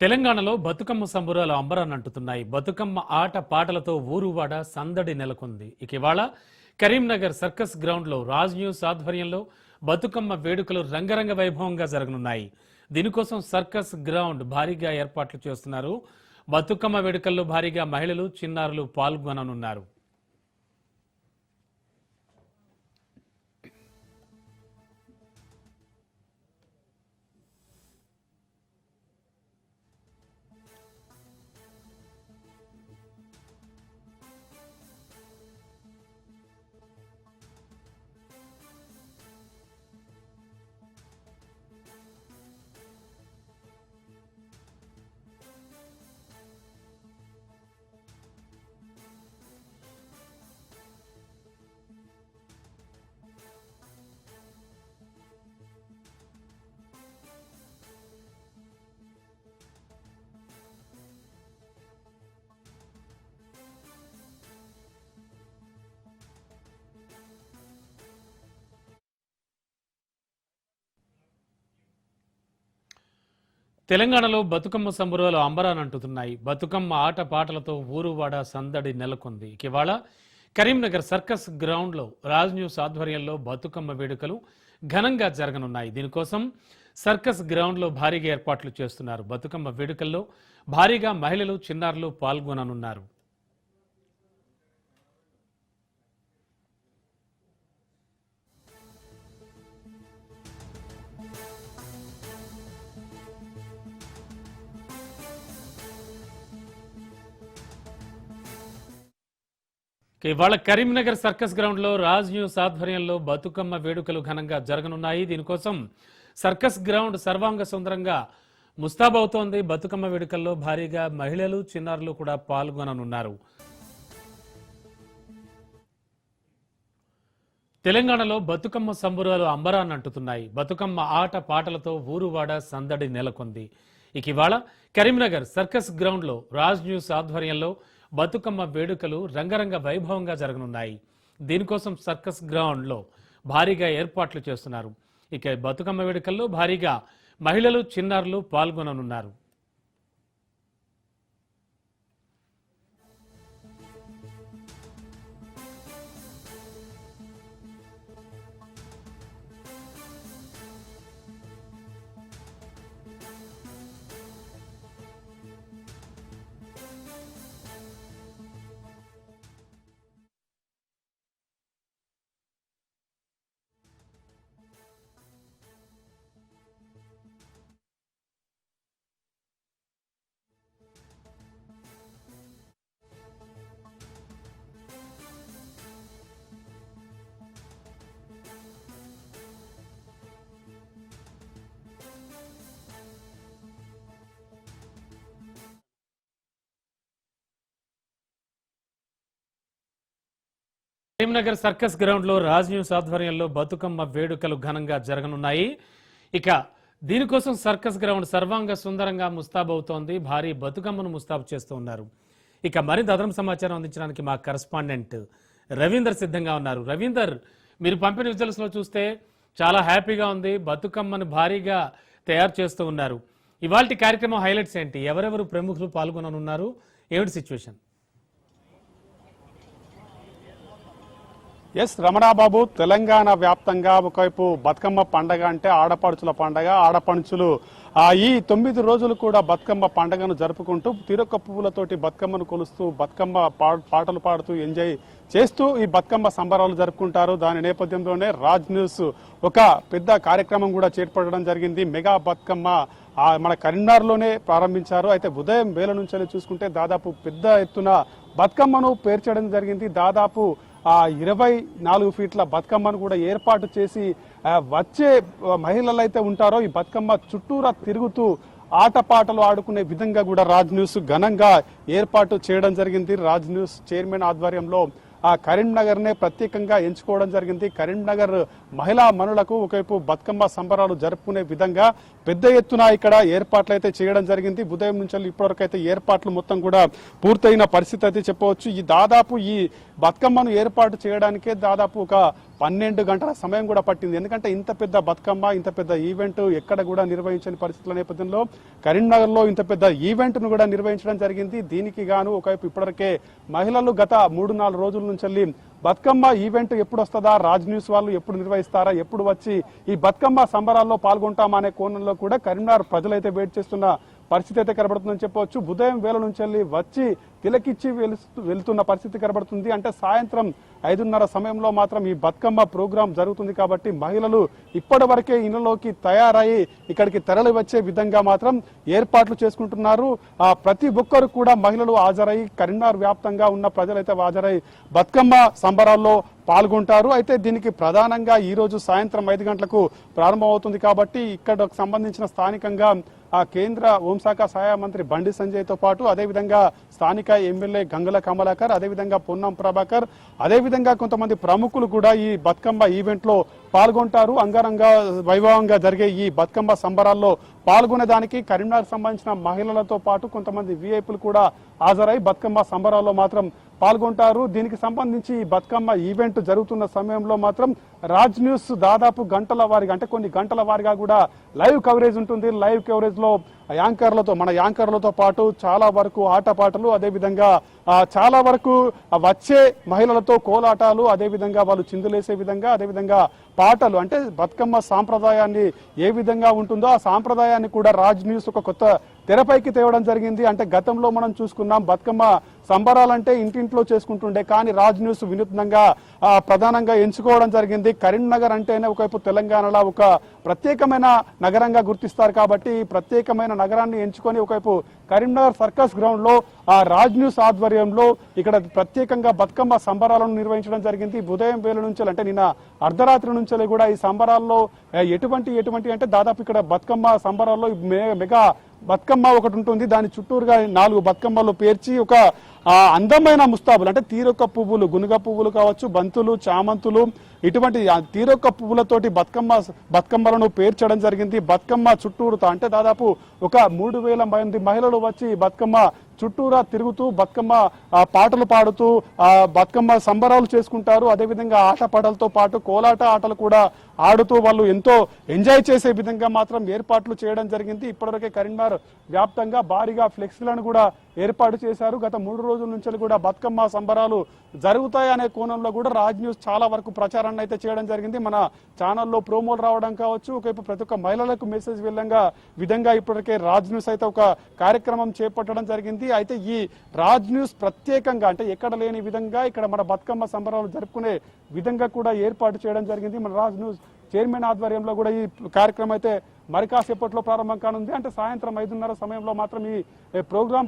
తెలంగాణలో బతుకమ్మ సంబురాలు అంబరాన్నంటుతున్నాయి. బతుకమ్మ ఆట పాటలతో ఊరువాడ సందడి నెలకొంది. ఇవాళ కరీంనగర్ సర్కస్ గ్రౌండ్ లో రాజ్ న్యూస్ ఆధ్వర్యంలో బతుకమ్మ వేడుకలు రంగరంగ వైభవంగా జరగనున్నాయి. దీనికోసం సర్కస్ గ్రౌండ్ భారీగా ఏర్పాట్లు చేస్తున్నారు. బతుకమ్మ వేడుకల్లో భారీగా మహిళలు, చిన్నారులు పాల్గొననున్నారు. తెలంగాణలో బతుకమ్మ సంబురాలు అంబరానంటుతున్నాయి. బతుకమ్మ ఆట పాటలతో ఊరువాడ సందడి నెలకొంది. ఇవాళ కరీంనగర్ సర్కస్ గ్రౌండ్ లో రాజ్ న్యూస్ ఆధ్వర్యంలో బతుకమ్మ వేడుకలు ఘనంగా జరగనున్నాయి. దీనికోసం సర్కస్ గ్రౌండ్ లో భారీగా ఏర్పాట్లు చేస్తున్నారు. బతుకమ్మ వేడుకల్లో భారీగా మహిళలు, చిన్నారులు పాల్గొననున్నారు. ఇవాళ కరీంనగర్ సర్కస్ గ్రౌండ్ లో రాజ్ న్యూస్ ఆధ్వర్యంలో బతుకమ్మ వేడుకలు ఘనంగా జరగనున్నాయి. దీనికోసం సర్కస్ గ్రౌండ్ సర్వాంగ సుందరంగా ముస్తాబవుతోంది. బతుకమ్మ వేడుకల్లో భారీగా మహిళలు, చిన్నారులు కూడా పాల్గొననున్నారు. తెలంగాణలో బతుకమ్మ సంబురాలు అంబరాన్నంటుతున్నాయి. బతుకమ్మ ఆట పాటలతో ఊరువాడ సందడి నెలకొంది. ఇవాళ కరీంనగర్ సర్కస్ గ్రౌండ్ లో రాజ్ న్యూస్ ఆధ్వర్యంలో బతుకమ్మ వేడుకలు రంగరంగ వైభవంగా జరగనున్నాయి. దీనికోసం సర్కస్ గ్రౌండ్ లో భారీగా ఏర్పాట్లు చేస్తున్నారు. బతుకమ్మ వేడుకల్లో భారీగా మహిళలు, చిన్నారులు పాల్గొననున్నారు. కరీంనగర్ సర్కస్ గ్రౌండ్ లో రాజ్ న్యూస్ ఆధ్వర్యంలో బతుకమ్మ వేడుకలు ఘనంగా జరగనున్నాయి. దీనికోసం సర్కస్ గ్రౌండ్ సర్వాంగ సుందరంగా ముస్తాబవుతోంది. భారీ బతుకమ్మను ముస్తాబు చేస్తూ ఉన్నారు. మరింత అదనపు సమాచారం అందించడానికి మా కరెస్పాండెంట్ రవీందర్ సిద్ధంగా ఉన్నారు. రవీందర్, మీరు పంపిన విజువల్స్ లో చూస్తే చాలా హ్యాపీగా ఉంది. బతుకమ్మను భారీగా తయారు చేస్తూ ఉన్నారు. ఇవాల్టి కార్యక్రమం హైలైట్స్ ఏంటి? ఎవరెవరు ప్రముఖులు పాల్గొననున్నారు? ఏమిటి సిచ్యువేషన్? ఎస్ రమణాబాబు, తెలంగాణ వ్యాప్తంగా ఒకవైపు బతుకమ్మ పండగ అంటే ఆడపడుచుల పండగ. ఆడపడుచులు ఈ 9 రోజులు కూడా బతుకమ్మ పండగను జరుపుకుంటూ తీరొక్క పువ్వులతోటి బతుకమ్మను కొలుస్తూ బతుకమ్మ పాటలు పాడుతూ ఎంజాయ్ చేస్తూ ఈ బతుకమ్మ సంబరాలు జరుపుకుంటారు. దాని నేపథ్యంలోనే రాజ్ న్యూస్ ఒక పెద్ద కార్యక్రమం కూడా చేపట్టడం జరిగింది. మెగా బతుకమ్మ మన కరీంనగర్లోనే ప్రారంభించారు. అయితే ఉదయం వేళ నుంచి చూసుకుంటే దాదాపు పెద్ద ఎత్తున బతుకమ్మను పేర్చడం జరిగింది. దాదాపు 24 ఫీట్ల బతుకమ్మను కూడా ఏర్పాటు చేసి వచ్చే మహిళలు అయితే ఉంటారో ఈ బతుకమ్మ చుట్టూరా తిరుగుతూ ఆటపాటలు ఆడుకునే విధంగా కూడా రాజ్ న్యూస్ ఘనంగా ఏర్పాటు చేయడం జరిగింది. రాజ్ న్యూస్ చైర్మన్ ఆధ్వర్యంలో కరీంనగర్ నే ప్రత్యేకంగా ఎంచుకోవడం జరిగింది. కరీంనగర్ మహిళా మనులకు ఒకవైపు బతుకమ్మ సంబరాలు జరుపుకునే విధంగా పెద్ద ఎత్తున ఇక్కడ ఏర్పాట్లు అయితే చేయడం జరిగింది. ఉదయం నుంచి ఇప్పటివరకు అయితే ఏర్పాట్లు మొత్తం కూడా పూర్తయిన పరిస్థితి అయితే చెప్పవచ్చు. ఈ బతుకమ్మను ఏర్పాటు చేయడానికే దాదాపు ఒక 12 గంటల సమయం కూడా పట్టింది. ఎందుకంటే ఇంత పెద్ద బతుకమ్మ, ఇంత పెద్ద ఈవెంట్ ఎక్కడ కూడా నిర్వహించని పరిస్థితుల నేపథ్యంలో కరీంనగర్లో ఇంత పెద్ద ఈవెంట్ ను కూడా నిర్వహించడం జరిగింది. దీనికి గాను ఒకవైపు ఇప్పటివరకే మహిళలు గత 3-4 రోజుల నుంచి బతుకమ్మ ఈవెంట్ ఎప్పుడు వస్తుందా, రాజ్ న్యూస్ వాళ్ళు ఎప్పుడు నిర్వహిస్తారా, ఎప్పుడు వచ్చి ఈ బతుకమ్మ సంబరాల్లో పాల్గొంటామా అనే కోణంలో కూడా కరీంనగర్ ప్రజలైతే వెయిట్ చేస్తున్న పరిస్థితి అయితే కనబడుతుందని చెప్పవచ్చు. ఉదయం వేళ నుంచి వచ్చి తిలకిచ్చి వెళ్తున్న పరిస్థితి కనబడుతుంది. అంటే సాయంత్రం 5:30 సమయంలో మాత్రం ఈ బతుకమ్మ ప్రోగ్రాం జరుగుతుంది కాబట్టి మహిళలు ఇప్పటి వరకే ఇళ్లలోకి తయారయ్యి ఇక్కడికి తరలి వచ్చే విధంగా మాత్రం ఏర్పాట్లు చేసుకుంటున్నారు. ప్రతి ఒక్కరు కూడా మహిళలు హాజరై కరీంనగర్ వ్యాప్తంగా ఉన్న ప్రజలైతే హాజరై బతుకమ్మ సంబరాల్లో పాల్గొంటారు. అయితే దీనికి ప్రధానంగా ఈ రోజు సాయంత్రం 5 గంటలకు ప్రారంభమవుతుంది కాబట్టి ఇక్కడ సంబంధించిన స్థానికంగా కేంద్ర హోంశాఖ సహాయ మంత్రి బండి సంజయ్ తో పాటు అదేవిధంగా స్థానిక ఎమ్మెల్యే గంగుల కమలాకర్, అదేవిధంగా పొన్నం ప్రభాకర్, అదేవిధంగా కొంతమంది ప్రముఖులు కూడా ఈ బతుకమ్మ ఈవెంట్ లో పాల్గొంటారు. అంగరంగ వైభవంగా జరిగే ఈ బతుకమ్మ సంబరాల్లో పాల్గొనేదానికి కరీంనగర్ సంబంధించిన మహిళలతో పాటు కొంతమంది విఐపీలు కూడా హాజరై బతుకమ్మ సంబరాల్లో మాత్రం పాల్గొంటారు. దీనికి సంబంధించి ఈ బతుకమ్మ ఈవెంట్ జరుగుతున్న సమయంలో మాత్రం రాజ్ న్యూస్ దాదాపు గంటల వారిగా, అంటే కొన్ని గంటల వారిగా కూడా లైవ్ కవరేజ్ ఉంటుంది. లైవ్ కవరేజ్ లో మన యాంకర్లతో పాటు చాలా వరకు ఆటపాటలు, అదేవిధంగా చాలా వరకు వచ్చే మహిళలతో కోలాటాలు, అదేవిధంగా వాళ్ళు చిందులేసే విధంగా, అదేవిధంగా పాటలు, అంటే బతుకమ్మ సాంప్రదాయాన్ని ఏ విధంగా ఉంటుందో ఆ సాంప్రదాయాన్ని కూడా రాజ్ న్యూస్ ఒక కొత్త తెరపైకి తేవడం జరిగింది. అంటే గతంలో మనం చూసుకున్నాం బతుకమ్మ సంబరాలంటే ఇంటింట్లో చేసుకుంటుండే, కానీ రాజ్ న్యూస్ వినూత్నంగా ప్రధానంగా ఎంచుకోవడం జరిగింది. కరీంనగర్ అంటేనే ఒకవైపు తెలంగాణలో ఒక ప్రత్యేకమైన నగరంగా గుర్తిస్తారు కాబట్టి ఈ ప్రత్యేకమైన నగరాన్ని ఎంచుకొని ఒకవైపు కరీంనగర్ సర్కస్ గ్రౌండ్ లో రాజ్ న్యూస్ ఆధ్వర్యంలో ఇక్కడ ప్రత్యేకంగా బతుకమ్మ సంబరాలను నిర్వహించడం జరిగింది. ఉదయం వేళ నుంచి, అంటే నిన్న అర్ధరాత్రి నుంచి కూడా ఈ సంబరాల్లో ఎటువంటి అంటే దాదాపు ఇక్కడ బతుకమ్మ సంబరాల్లో మెగా బతుకమ్మ ఒకటి ఉంటుంది. దాని చుట్టూరుగా 4 బతుకమ్మలు పేర్చి ఒక అందమైన ముస్తాబులు, అంటే తీరొక్క పువ్వులు, గునుగ పువ్వులు కావచ్చు, బంతులు, చామంతులు, ఇటువంటి తీరొక్క పువ్వులతోటి బతుకమ్మలను పేర్చడం జరిగింది. బతుకమ్మ చుట్టూరుతా, అంటే దాదాపు ఒక 3000 మంది మహిళలు వచ్చి బతుకమ్మ చుట్టూరా తిరుగుతూ బతుకమ్మ పాటలు పాడుతూ బతుకమ్మ సంబరాలు చేసుకుంటారు. అదేవిధంగా ఆటపాటలతో పాటు కోలాట ఆటలు కూడా ఆడుతూ వాళ్ళు ఎంతో ఎంజాయ్ చేసే విధంగా మాత్రం ఏర్పాట్లు చేయడం జరిగింది. ఇప్పటివరకే కరీంనగర్ వ్యాప్తంగా భారీగా ఫ్లెక్సీలను కూడా ఏర్పాటు చేశారు. గత 3 రోజుల నుంచి కూడా బతుకమ్మ సంబరాలు జరుగుతాయనే కోణంలో కూడా రాజ్ న్యూస్ చాలా వరకు ప్రచారాన్ని అయితే చేయడం జరిగింది. మన ఛానల్లో ప్రోమోలు రావడం కావచ్చు, ఒకవైపు ప్రతి ఒక్క మహిళలకు మెసేజ్ విధంగా ఇప్పటికే రాజ్ న్యూస్ అయితే ఒక కార్యక్రమం చేపట్టడం జరిగింది. అయితే ఈ రాజ్ న్యూస్ ప్రత్యేకంగా, అంటే ఎక్కడ లేని విధంగా ఇక్కడ మన బతుకమ్మ సంబరాలు జరుపుకునే విధంగా కూడా ఏర్పాటు చేయడం జరిగింది. మన రాజ్ న్యూస్ చైర్మన్ ఆధ్వర్యంలో కూడా ఈ కార్యక్రమం అయితే మరి కాసేపట్లో ప్రారంభం కానుంది. అంటే సాయంత్రం 5:30 సమయంలో మాత్రం ఈ ప్రోగ్రాం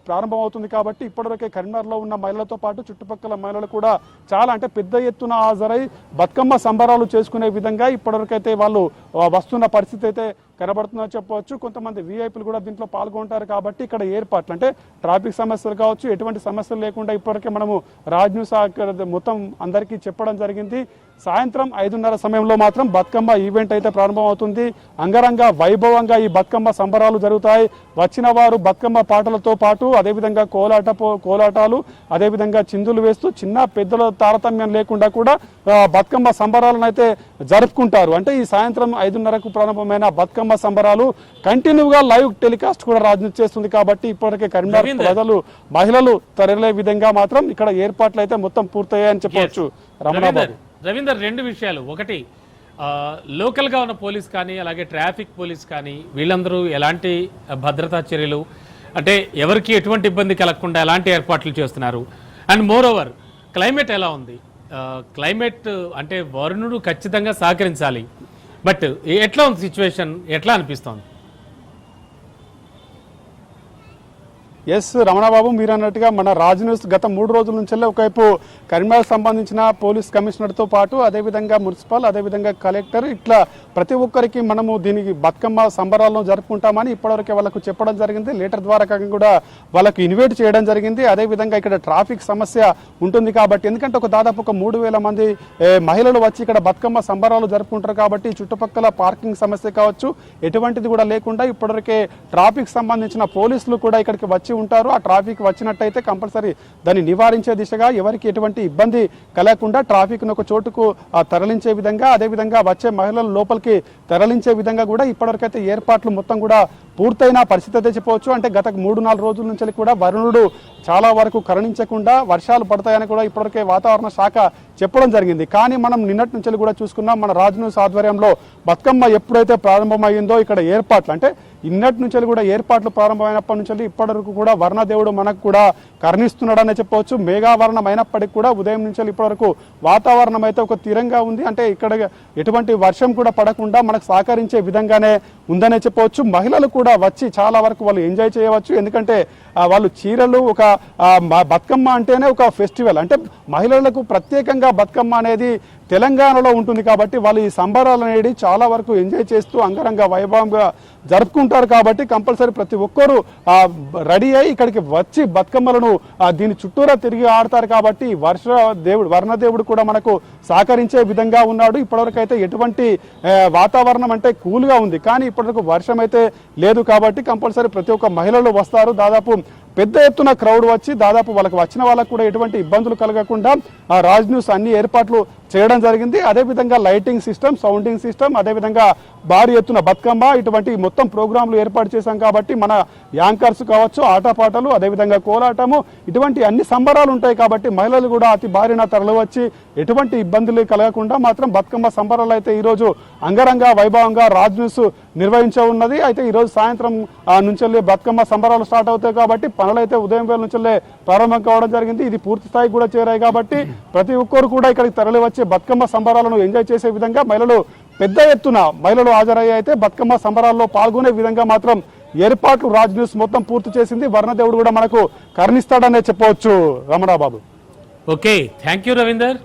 ప్రారంభం అవుతుంది కాబట్టి ఇప్పటివరకే కరీంనగర్లో ఉన్న మహిళలతో పాటు చుట్టుపక్కల మహిళలు కూడా చాలా, అంటే పెద్ద ఎత్తున హాజరై బతుకమ్మ సంబరాలు చేసుకునే విధంగా ఇప్పటివరకైతే వాళ్ళు వస్తున్న పరిస్థితి అయితే కనబడుతుందని చెప్పవచ్చు. కొంతమంది విఐపీలు కూడా దీంట్లో పాల్గొంటారు కాబట్టి ఇక్కడ ఏర్పాట్లు, అంటే ట్రాఫిక్ సమస్యలు కావచ్చు, ఎటువంటి సమస్యలు లేకుండా ఇప్పటివరకే మనము రాజ్ న్యూస్ మొత్తం అందరికీ చెప్పడం జరిగింది. సాయంత్రం 5:30 సమయంలో మాత్రం బతుకమ్మ ఈవెంట్ అయితే ప్రారంభం అవుతుంది. అంగరంగ వైభవంగా ఈ బతుకమ్మ సంబరాలు జరుగుతాయి. వచ్చిన వారు బతుకమ్మ పాటలతో పాటు అదేవిధంగా కోలాటాలు, అదేవిధంగా చిందులు వేస్తూ చిన్న పెద్దల తారతమ్యం లేకుండా కూడా బతుకమ్మ సంబరాలను అయితే జరుపుకుంటారు. అంటే ఈ సాయంత్రం 5:30కు ప్రారంభమైన బతుకమ్మ సంబరాలు కంటిన్యూగా లైవ్ టెలికాస్ట్ కూడా రాజనీతి చేస్తుంది కాబట్టి ఇప్పటికే కరీంనగర్ ప్రజలు, మహిళలు తరలే విధంగా మాత్రం ఇక్కడ ఏర్పాట్లు అయితే మొత్తం పూర్తయ్యాయని చెప్పవచ్చు. రవీందర్, 2 విషయాలు. ఒకటి, లోకల్గా ఉన్న పోలీస్ కానీ అలాగే ట్రాఫిక్ పోలీస్ కానీ వీళ్ళందరూ ఎలాంటి భద్రతా చర్యలు, అంటే ఎవరికి ఎటువంటి ఇబ్బంది కలగకుండా ఎలాంటి ఏర్పాట్లు చేస్తున్నారు? అండ్ మోర్ ఓవర్ క్లైమేట్ ఎలా ఉంది? క్లైమేట్ అంటే వరుణుడు ఖచ్చితంగా సహకరించాలి, బట్ ఎట్లా ఉంది సిచ్యువేషన్, ఎట్లా అనిపిస్తోంది? ఎస్ రమణబాబు, మీరు అన్నట్టుగా మన రాజ్ న్యూస్ గత 3 రోజుల నుంచి ఒకవైపు కరీంనగర్ సంబంధించిన పోలీస్ కమిషనర్తో పాటు అదేవిధంగా మున్సిపల్, అదేవిధంగా కలెక్టర్, ఇట్లా ప్రతి ఒక్కరికి మనము దీనికి బతుకమ్మ సంబరాలను జరుపుకుంటామని ఇప్పటివరకు వాళ్ళకు చెప్పడం జరిగింది. లెటర్ ద్వారా కూడా వాళ్ళకు ఇన్వైట్ చేయడం జరిగింది. అదేవిధంగా ఇక్కడ ట్రాఫిక్ సమస్య ఉంటుంది కాబట్టి, ఎందుకంటే దాదాపు 3000 మంది మహిళలు వచ్చి ఇక్కడ బతుకమ్మ సంబరాలు జరుపుకుంటారు కాబట్టి చుట్టుపక్కల పార్కింగ్ సమస్య కావచ్చు ఎటువంటిది కూడా లేకుండా ఇప్పటివరకే ట్రాఫిక్ సంబంధించిన పోలీసులు కూడా ఇక్కడికి వచ్చి ఉంటారు. ఆ ట్రాఫిక్ వచ్చినట్టయితే కంపల్సరీ దాన్ని నివారించే దిశగా ఎవరికి ఎటువంటి ఇబ్బంది కలగకుండా ట్రాఫిక్ను ఒక చోటుకు తరలించే విధంగా, అదేవిధంగా వచ్చే మహిళలు లోపలికి తరలించే విధంగా కూడా ఇప్పటివరకైతే ఏర్పాట్లు మొత్తం కూడా పూర్తయిన పరిస్థితి అయితే చెప్పవచ్చు. అంటే గత 3-4 రోజుల నుంచి కూడా వరుణుడు చాలా వరకు కరుణించకుండా వర్షాలు పడతాయని కూడా ఇప్పటివరకే వాతావరణ శాఖ చెప్పడం జరిగింది. కానీ మనం నిన్నటి నుంచి కూడా చూసుకున్నాం, మన రాజ్ న్యూస్ ఆధ్వర్యంలో బతుకమ్మ ఎప్పుడైతే ప్రారంభమైందో ఇక్కడ ఏర్పాట్లు అంటే ఇన్నటి నుంచి కూడా ఏర్పాట్లు ప్రారంభమైనప్పటి నుంచి ఇప్పటి వరకు కూడా వర్ణదేవుడు మనకు కూడా కరుణిస్తున్నాడనే చెప్పవచ్చు. మేఘావరణం అయినప్పటికీ కూడా ఉదయం నుంచి ఇప్పటి వరకు వాతావరణం అయితే ఒక తీరంగా ఉంది. అంటే ఇక్కడ ఎటువంటి వర్షం కూడా పడకుండా మనకు సహకరించే విధంగానే ఉందనే చెప్పవచ్చు. మహిళలు కూడా వచ్చి చాలా వరకు వాళ్ళు ఎంజాయ్ చేయవచ్చు. ఎందుకంటే వాళ్ళు చీరలు ఒక బతుకమ్మ అంటేనే ఒక ఫెస్టివల్, అంటే మహిళలకు ప్రత్యేకంగా బతుకమ్మ అనేది తెలంగాణలో ఉంటుంది కాబట్టి వాళ్ళు ఈ సంబరాలు అనేది చాలా వరకు ఎంజాయ్ చేస్తూ అంగరంగ వైభవంగా జరుపుకుంటారు. కాబట్టి కంపల్సరీ ప్రతి ఒక్కరూ రెడీ అయ్యి ఇక్కడికి వచ్చి బతుకమ్మలను దీని చుట్టూరా తిరిగి ఆడతారు. కాబట్టి వర్ణదేవుడు కూడా మనకు సహకరించే విధంగా ఉన్నాడు. ఇప్పటివరకు అయితే ఎటువంటి వాతావరణం అంటే కూల్గా ఉంది, కానీ ఇప్పటివరకు వర్షం అయితే లేదు. కాబట్టి కంపల్సరీ ప్రతి ఒక్క మహిళలు వస్తారు. దాదాపు పెద్ద ఎత్తున క్రౌడ్ వచ్చి దాదాపు వాళ్ళకి వచ్చిన వాళ్ళకు కూడా ఎటువంటి ఇబ్బందులు కలగకుండా రాజ్ న్యూస్ అన్ని ఏర్పాట్లు చేయడం జరిగింది. అదేవిధంగా లైటింగ్ సిస్టమ్, సౌండింగ్ సిస్టమ్, అదేవిధంగా భారీ ఎత్తున బతుకమ్మ ఇటువంటి మొత్తం ప్రోగ్రాంలు ఏర్పాటు చేశాం. కాబట్టి మన యాంకర్స్ కావచ్చు, ఆటపాటలు, అదేవిధంగా కోలాటము, ఇటువంటి అన్ని సంబరాలు ఉంటాయి. కాబట్టి మహిళలు కూడా అతి భారీన తరలివచ్చి ఎటువంటి ఇబ్బందులు కలగకుండా మాత్రం బతుకమ్మ సంబరాలు అయితే ఈరోజు అంగరంగ వైభవంగా రాజ్ న్యూస్ నిర్వహించ ఉన్నది. అయితే ఈరోజు సాయంత్రం నుంచి బతుకమ్మ సంబరాలు స్టార్ట్ అవుతాయి. కాబట్టి పనులైతే ఉదయం వేళ నుంచి ప్రారంభం కావడం జరిగింది. ఇది పూర్తి స్థాయికి కూడా చేరాయి. కాబట్టి ప్రతి ఒక్కరు కూడా ఇక్కడికి తరలి వచ్చి బతుకమ్మ సంబరాలను ఎంజాయ్ చేసే విధంగా మహిళలు పెద్ద ఎత్తున మహిళలు హాజరయ్యి అయితే బతుకమ్మ సంబరాల్లో పాల్గొనే విధంగా మాత్రం ఏర్పాట్లు రాజ్ న్యూస్ మొత్తం పూర్తి చేసింది. వర్ణదేవుడు కూడా మనకు కరుణిస్తాడనే చెప్పవచ్చు. Ramanababu. Okay, thank you Ravinder.